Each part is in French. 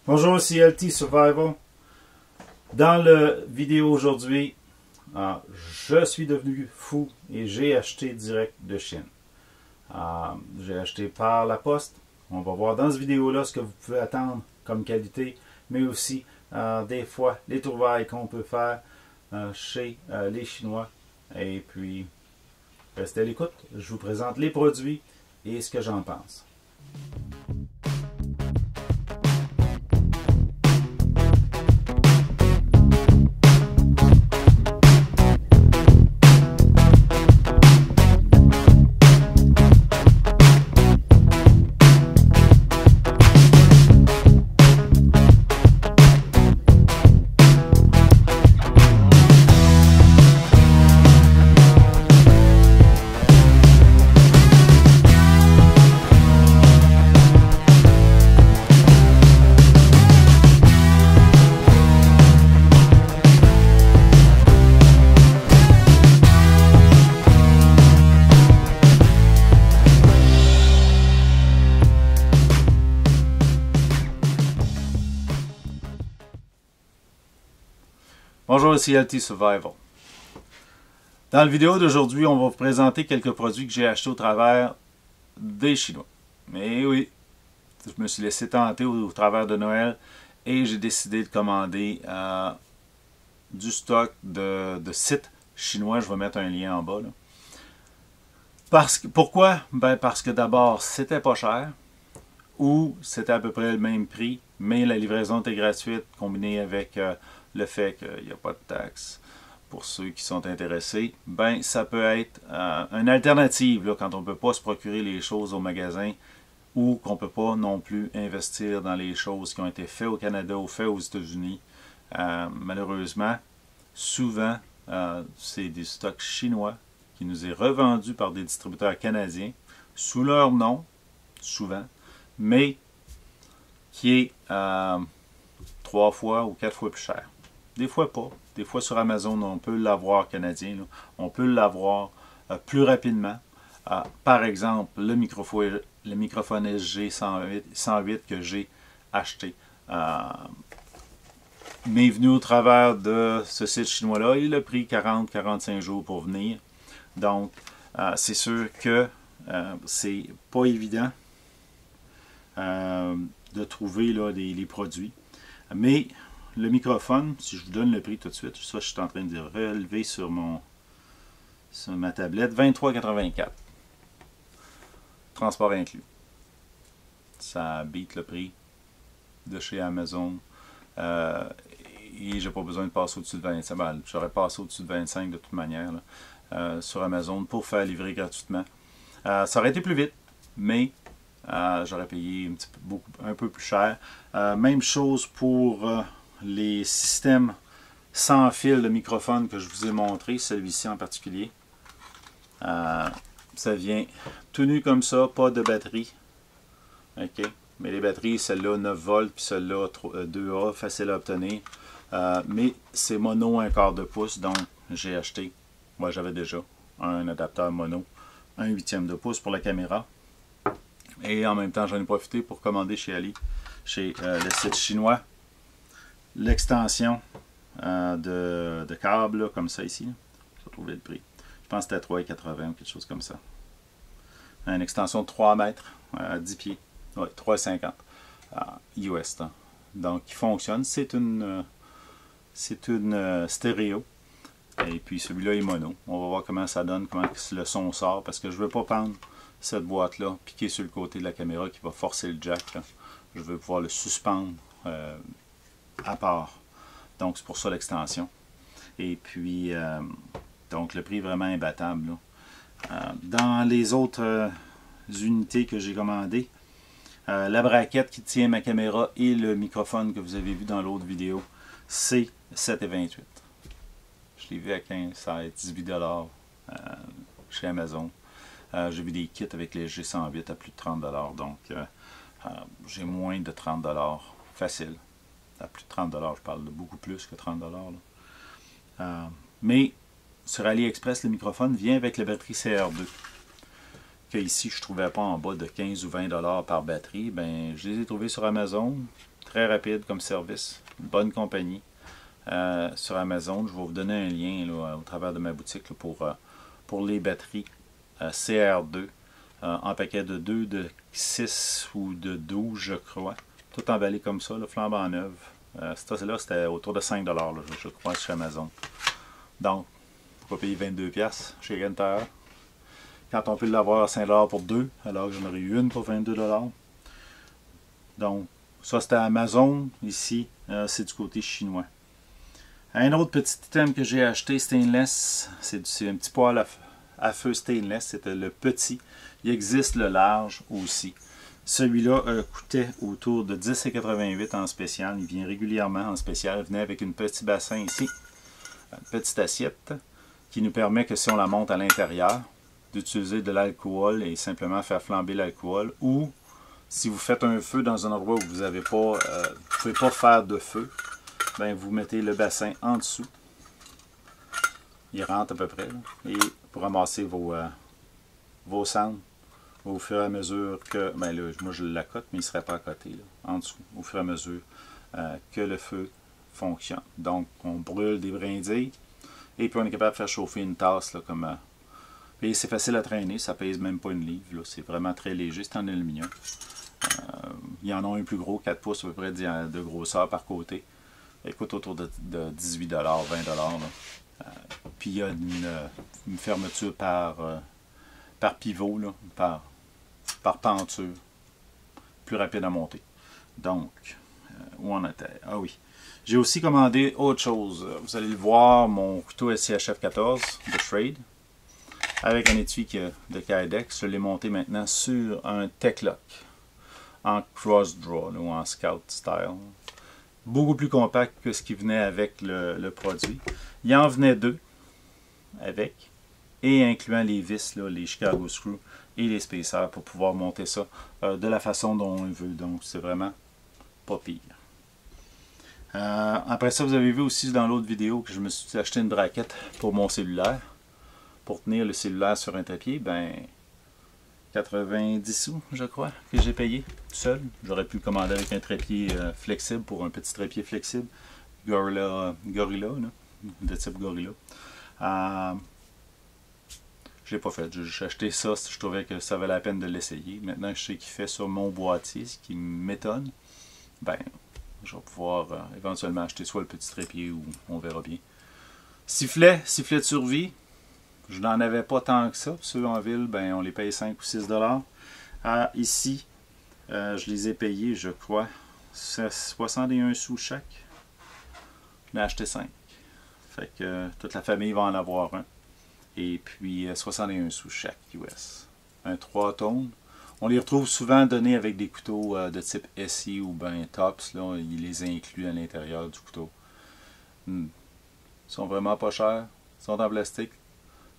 Bonjour, c'est LT Survival. Dans la vidéo aujourd'hui, je suis devenu fou et j'ai acheté direct de Chine. J'ai acheté par la poste. On va voir dans cette vidéo-là ce que vous pouvez attendre comme qualité, mais aussi des fois les trouvailles qu'on peut faire chez les Chinois. Et puis, restez à l'écoute. Je vous présente les produits et ce que j'en pense. Bonjour, ici LT Survival. Dans la vidéo d'aujourd'hui, on va vous présenter quelques produits que j'ai achetés au travers des Chinois. Mais oui, je me suis laissé tenter au travers de Noël et j'ai décidé de commander du stock de sites chinois. Je vais mettre un lien en bas. Là. Pourquoi? Ben parce que d'abord, c'était pas cher ou c'était à peu près le même prix, mais la livraison était gratuite combinée avec le fait qu'il n'y a pas de taxes pour ceux qui sont intéressés, ben ça peut être une alternative là, quand on ne peut pas se procurer les choses au magasin ou qu'on ne peut pas non plus investir dans les choses qui ont été faites au Canada ou faites aux États-Unis. Malheureusement, souvent, c'est des stocks chinois qui nous est revendus par des distributeurs canadiens sous leur nom, souvent, mais qui est 3 fois ou 4 fois plus cher. Des fois pas. Des fois sur Amazon, on peut l'avoir canadien. Là. On peut l'avoir plus rapidement. Par exemple, le microphone SG 108 que j'ai acheté m'est venu au travers de ce site chinois-là. Il a pris 40-45 jours pour venir. Donc, c'est sûr que c'est pas évident de trouver là, les produits. Mais le microphone, si je vous donne le prix tout de suite, ça je suis en train de relever sur ma tablette, 23,84. Transport inclus. Ça beat le prix de chez Amazon. Et j'ai pas besoin de passer au-dessus de 25. Ben, j'aurais passé au-dessus de 25 de toute manière là, sur Amazon pour faire livrer gratuitement. Ça aurait été plus vite, mais j'aurais payé un peu plus cher. Même chose pour les systèmes sans fil de microphone que je vous ai montré, celui-ci en particulier. Ça vient tout nu comme ça, pas de batterie. OK. Mais les batteries, celle-là 9 volts, puis celle-là 2A, facile à obtenir. Mais c'est mono 1/4 de pouce, donc j'ai acheté. Moi, j'avais déjà un adapteur mono, 1/8 de pouce pour la caméra. Et en même temps, j'en ai profité pour commander chez Ali, chez le site chinois, l'extension de câble, là, comme ça ici. Je vais trouver le prix. Je pense que c'était 3,80 ou quelque chose comme ça. Une extension de 3 mètres, 10 pieds. Oui, 3,50 US. Donc, il fonctionne. C'est une stéréo. Et puis, celui-là est mono. On va voir comment ça donne, comment le son sort, parce que je ne veux pas prendre cette boîte-là, piquer sur le côté de la caméra qui va forcer le jack. Là. Je veux pouvoir le suspendre à part. Donc, c'est pour ça l'extension. Et puis, donc, le prix est vraiment imbattable. Là. Dans les autres unités que j'ai commandées, la braquette qui tient ma caméra et le microphone que vous avez vu dans l'autre vidéo, c'est 7,28. Je l'ai vu à 15, ça va être 18 $ chez Amazon. J'ai vu des kits avec les G108 à plus de 30 $. Donc, j'ai moins de 30 $ facile. À plus de 30 $, je parle de beaucoup plus que 30 $. Mais sur AliExpress, le microphone vient avec la batterie CR2. Que ici, je ne trouvais pas en bas de 15 ou 20 $ par batterie. Ben, je les ai trouvés sur Amazon. Très rapide comme service. Une bonne compagnie. Sur Amazon, je vais vous donner un lien là, au travers de ma boutique là, pour les batteries CR2 en paquet de 2, de 6 ou de 12, je crois. Tout emballé comme ça, là, flambant neuve. Là, c'était autour de 5$ là, je crois, chez Amazon. Donc, pourquoi payer 22$ chez Renter quand on peut l'avoir à 5$ pour 2, alors que j'en aurais eu une pour 22$. Donc, ça c'était Amazon. Ici, c'est du côté chinois. Un autre petit item que j'ai acheté, stainless, c'est un petit poêle à feu stainless, c'était le petit. Il existe le large aussi. Celui-là coûtait autour de 10,88 en spécial. Il vient régulièrement en spécial. Il venait avec un petit bassin ici, une petite assiette, qui nous permet que si on la monte à l'intérieur, d'utiliser de l'alcool et simplement faire flamber l'alcool. Ou si vous faites un feu dans un endroit où vous ne pouvez pas faire de feu, ben vous mettez le bassin en dessous. Il rentre à peu près. Là, et pour ramasser vos cendres au fur et à mesure que... Ben là, moi je l'accote, mais il ne serait pas à côté, là, en dessous, au fur et à mesure que le feu fonctionne. Donc, on brûle des brindilles et puis on est capable de faire chauffer une tasse, là, comme... et c'est facile à traîner, ça pèse même pas une livre, c'est vraiment très léger, c'est en aluminium. Il y en a un plus gros, 4 pouces à peu près de grosseur par côté. Il coûte autour de 18$, 20$. Puis il y a une fermeture par pivot, là, par penture, plus rapide à monter. Donc, où on était? Ah oui. J'ai aussi commandé autre chose. Vous allez le voir, mon couteau SCHF 14 de Schrade, avec un étui de Kydex. Je l'ai monté maintenant sur un Tech-Lock en cross draw ou en scout style. Beaucoup plus compact que ce qui venait avec le produit. Il en venait 2 avec, et incluant les vis, là, les Chicago Screw et les spacers pour pouvoir monter ça de la façon dont on veut. Donc c'est vraiment pas pire. Après ça, vous avez vu aussi dans l'autre vidéo que je me suis acheté une braquette pour mon cellulaire. Pour tenir le cellulaire sur un trépied, ben 90 sous, je crois, que j'ai payé tout seul. J'aurais pu le commander avec un trépied flexible pour un petit trépied flexible. Gorilla là, de type Gorilla. Je l'ai pas fait. J'ai acheté ça, je trouvais que ça valait la peine de l'essayer. Maintenant je sais qu'il fait sur mon boîtier, ce qui m'étonne. Ben, je vais pouvoir éventuellement acheter soit le petit trépied ou on verra bien. Sifflet de survie. Je n'en avais pas tant que ça. Ceux en ville, ben, on les paye 5 ou 6$. Ici, je les ai payés, je crois, 61 sous chaque. J'en ai acheté 5. Fait que toute la famille va en avoir un. Et puis 61 sous chaque US. Un 3 tonnes. On les retrouve souvent donnés avec des couteaux de type SI ou ben Tops. Là, ils les incluent à l'intérieur du couteau. Ils sont vraiment pas chers. Ils sont en plastique.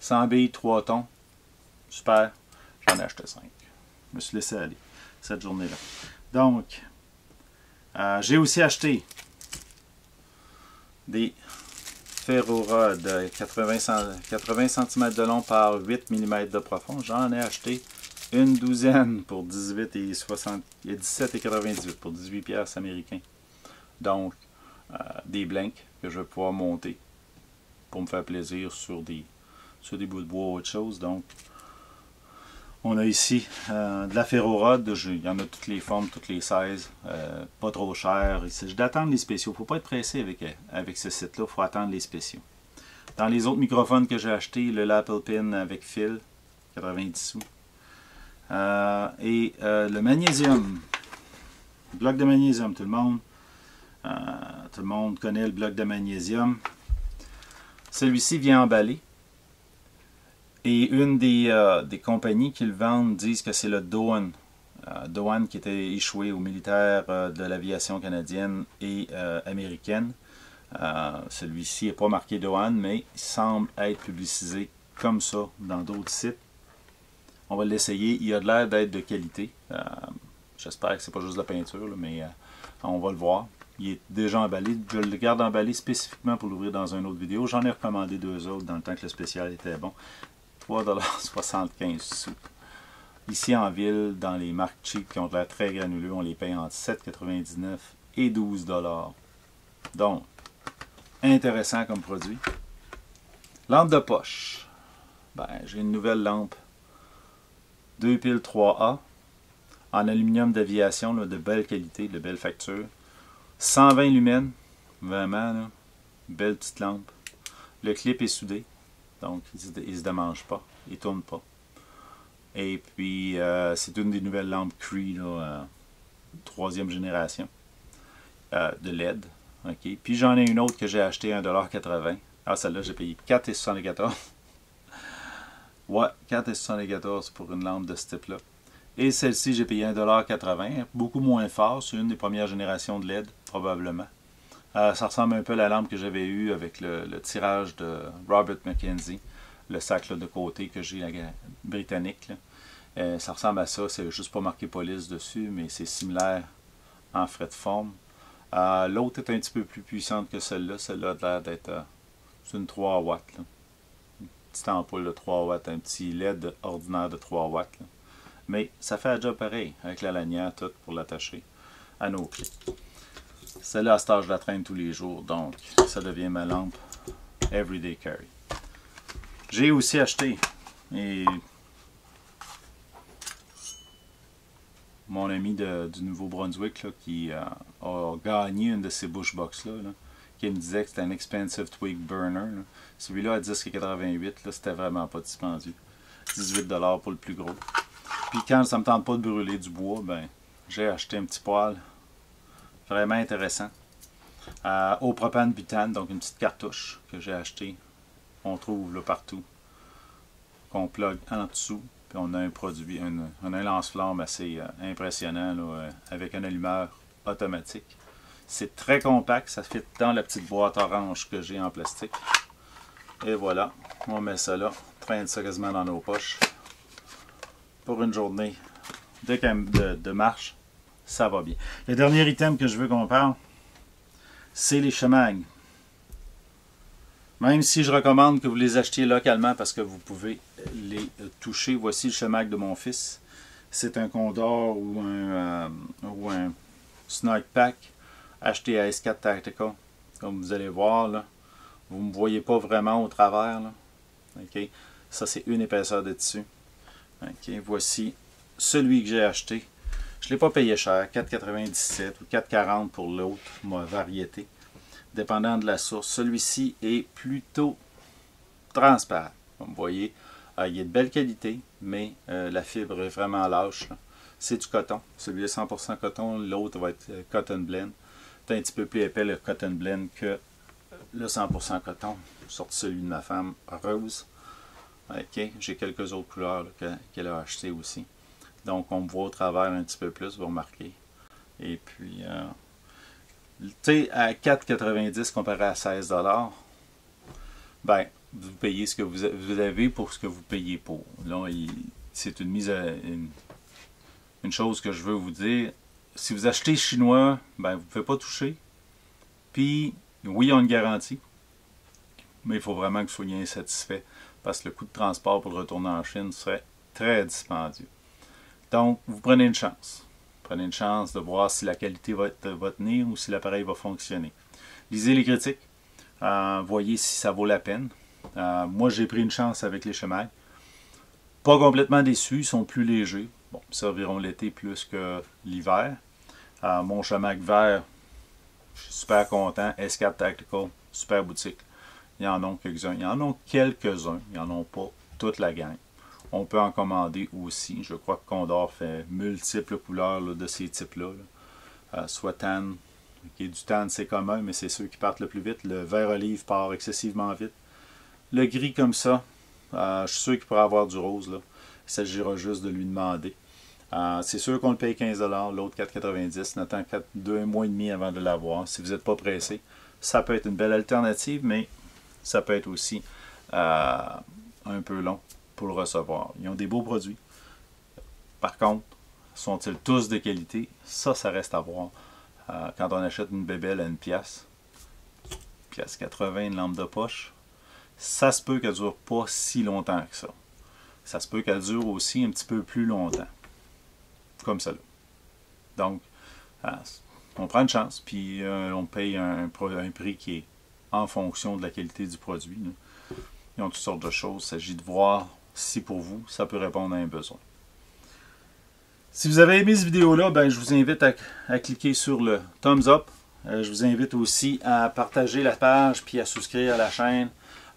100 billes, 3 tons. Super. J'en ai acheté 5. Je me suis laissé aller cette journée-là. Donc, j'ai aussi acheté des ferrorods 80 cm de long par 8 mm de profond. J'en ai acheté une douzaine pour 17,98 pour 18$ américains. Donc, des blanks que je vais pouvoir monter pour me faire plaisir sur des bouts de bois ou autre chose. Donc, on a ici de la ferrorod. Il y en a toutes les formes, toutes les sizes. Pas trop cher. Il s'agit d'attendre les spéciaux. Il ne faut pas être pressé avec ce site-là. Il faut attendre les spéciaux. Dans les autres microphones que j'ai achetés, le Lapel Pin avec fil, 90 sous. Et le magnésium. Le bloc de magnésium, tout le monde connaît le bloc de magnésium. Celui-ci vient emballé. Et une des compagnies qui le vendent disent que c'est le Doan. Doan qui était échoué aux militaires de l'aviation canadienne et américaine. Celui-ci n'est pas marqué Doan, mais il semble être publicisé comme ça dans d'autres sites. On va l'essayer. Il a de l'air d'être de qualité. J'espère que c'est pas juste de la peinture, là, mais on va le voir. Il est déjà emballé. Je le garde emballé spécifiquement pour l'ouvrir dans une autre vidéo. J'en ai recommandé 2 autres dans le temps que le spécial était bon. 3,75$. Ici en ville, dans les marques cheap qui ont l'air très granuleux, on les paye entre 7,99$ et 12 $. Donc, intéressant comme produit. Lampe de poche. Ben, j'ai une nouvelle lampe 2 piles 3A en aluminium d'aviation de belle qualité, de belle facture. 120 lumens, vraiment, là, belle petite lampe. Le clip est soudé, donc il ne se démange pas, il ne tourne pas. Et puis, c'est une des nouvelles lampes Cree, là, 3e génération de LED. Okay. Puis j'en ai une autre que j'ai achetée à 1,80 $. Ah, celle-là, j'ai payé 4,74 $. Ouais, 4,74 $ pour une lampe de ce type-là. Et celle-ci, j'ai payé 1,80 $. Beaucoup moins fort. C'est une des premières générations de LED, probablement. Ça ressemble un peu à la lampe que j'avais eue avec le tirage de Robert McKenzie. Le sac là, de côté que j'ai, la britannique. Là. Ça ressemble à ça. C'est juste pas marqué police dessus, mais c'est similaire en frais de forme. L'autre est un petit peu plus puissante que celle-là. Celle-là a l'air d'être une 3 watts. Là. Une petite ampoule de 3 watts, un petit LED ordinaire de 3 watts. Là. Mais ça fait un job pareil, avec la lanière toute pour l'attacher à nos clés. Celle-là, à cet âge, je la traîne tous les jours, donc ça devient ma lampe Everyday Carry. J'ai aussi acheté, et mon ami du Nouveau-Brunswick là, qui a gagné une de ces Bushbox là, qui me disait que c'était un Expensive Twig Burner. Celui-là à 10,88 $, c'était vraiment pas dispendieux. 18 $ pour le plus gros. Puis quand ça me tente pas de brûler du bois, ben j'ai acheté un petit poêle vraiment intéressant. Au propane butane, donc une petite cartouche que j'ai acheté. On trouve là partout. Qu'on plug en dessous. Puis on a un produit, on a un lance-flamme assez impressionnant là, avec un allumeur automatique. C'est très compact, ça fit dans la petite boîte orange que j'ai en plastique. Et voilà, on met ça là, traîne ça quasiment dans nos poches. Pour une journée de marche, ça va bien. Le dernier item que je veux qu'on parle, c'est les chemags. Même si je recommande que vous les achetiez localement parce que vous pouvez les toucher. Voici le chemag de mon fils. C'est un Condor ou un Snipe Pack acheté à S4 Tactical. Comme vous allez voir, là, vous ne me voyez pas vraiment au travers. Là. Okay. Ça, c'est une épaisseur de tissu. Okay. Voici celui que j'ai acheté. Je ne l'ai pas payé cher, 4,97 ou 4,40 pour l'autre variété. Dépendant de la source. Celui-ci est plutôt transparent. Comme vous voyez, il est de belle qualité, mais la fibre est vraiment lâche. C'est du coton. Celui est 100% coton, l'autre va être cotton blend. C'est un petit peu plus épais le cotton blend que le 100% coton. Sorti celui de ma femme, rose. Okay. J'ai quelques autres couleurs qu'elle a achetées aussi. Donc on me voit au travers un petit peu plus, vous remarquez. Et puis, tu sais, à 4,90 comparé à 16 $, ben, vous payez ce que vous avez pour ce que vous payez pour. Là, c'est une mise à une chose que je veux vous dire. Si vous achetez chinois, ben, vous ne pouvez pas toucher. Puis, oui, ils ont une garantie. Mais il faut vraiment que vous soyez insatisfait. Parce que le coût de transport pour le retourner en Chine serait très dispendieux. Donc, vous prenez une chance. Prenez une chance de voir si la qualité va tenir ou si l'appareil va fonctionner. Lisez les critiques. Voyez si ça vaut la peine. Moi, j'ai pris une chance avec les chemags. Pas complètement déçu, ils sont plus légers. Bon, ils serviront l'été plus que l'hiver. Mon chemag vert, je suis super content. S4 Tactical, super boutique. Il y en a quelques-uns. Il y en a quelques-uns. Ils n'en ont pas toute la gang. On peut en commander aussi. Je crois que Condor fait multiples couleurs là, de ces types-là. Soit tan. Okay, du tan, c'est commun, mais c'est ceux qui partent le plus vite. Le vert olive part excessivement vite. Le gris comme ça, je suis sûr qu'il pourra avoir du rose. Là. Il s'agira juste de lui demander. C'est sûr qu'on le paye 15 $, l'autre 4,90 $. On attend 2 mois et demi avant de l'avoir. Si vous n'êtes pas pressé, ça peut être une belle alternative, mais ça peut être aussi un peu long pour le recevoir. Ils ont des beaux produits. Par contre, sont-ils tous de qualité? Ça reste à voir. Quand on achète une bébelle à 1$, 1,80 $, une lampe de poche, ça se peut qu'elle ne dure pas si longtemps que ça. Ça se peut qu'elle dure aussi un petit peu plus longtemps. Comme ça. Donc, on prend une chance, puis on paye un prix qui est en fonction de la qualité du produit. Là. Ils ont toutes sortes de choses. Il s'agit de voir si pour vous, ça peut répondre à un besoin. Si vous avez aimé cette vidéo-là, ben, je vous invite à cliquer sur le thumbs up. Je vous invite aussi à partager la page puis à souscrire à la chaîne.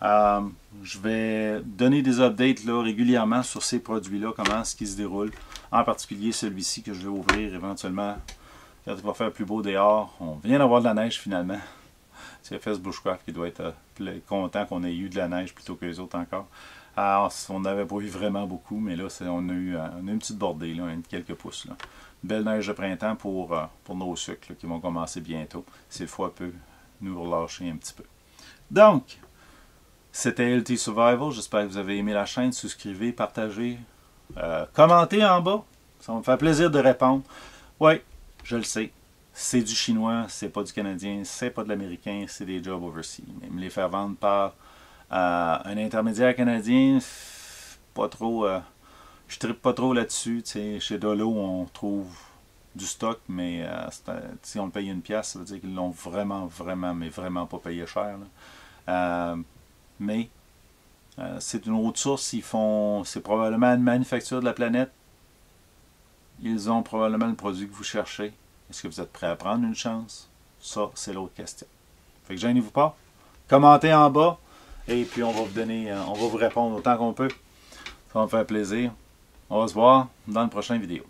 Je vais donner des updates là, régulièrement sur ces produits-là, comment est-ce qu'ils se déroulent. En particulier celui-ci que je vais ouvrir éventuellement quand il va faire plus beau dehors. On vient d'avoir de la neige finalement. C'est FS Bushcraft qui doit être content qu'on ait eu de la neige plutôt que les autres encore. Alors, on n'avait pas eu vraiment beaucoup, mais là, on a eu une petite bordée, là, quelques pouces. Là. Une belle neige de printemps pour nos sucres là, qui vont commencer bientôt. Si le foie peut nous relâcher un petit peu. Donc, c'était LT Survival. J'espère que vous avez aimé la chaîne. Souscrivez, partagez, commentez en bas. Ça va me faire plaisir de répondre. Oui, je le sais. C'est du chinois, c'est pas du canadien, c'est pas de l'américain, c'est des jobs overseas. Mais me les faire vendre par un intermédiaire canadien, pas trop. Je trippe pas trop là-dessus. Chez Dolo, on trouve du stock, mais si on le paye une pièce, ça veut dire qu'ils l'ont vraiment, mais vraiment pas payé cher. Mais c'est une autre source. C'est probablement une manufacture de la planète. Ils ont probablement le produit que vous cherchez. Est-ce que vous êtes prêt à prendre une chance? Ça, c'est l'autre question. Fait que gênez-vous pas. Commentez en bas. Et puis on va vous répondre autant qu'on peut. Ça va me faire plaisir. On va se voir dans la prochaine vidéo.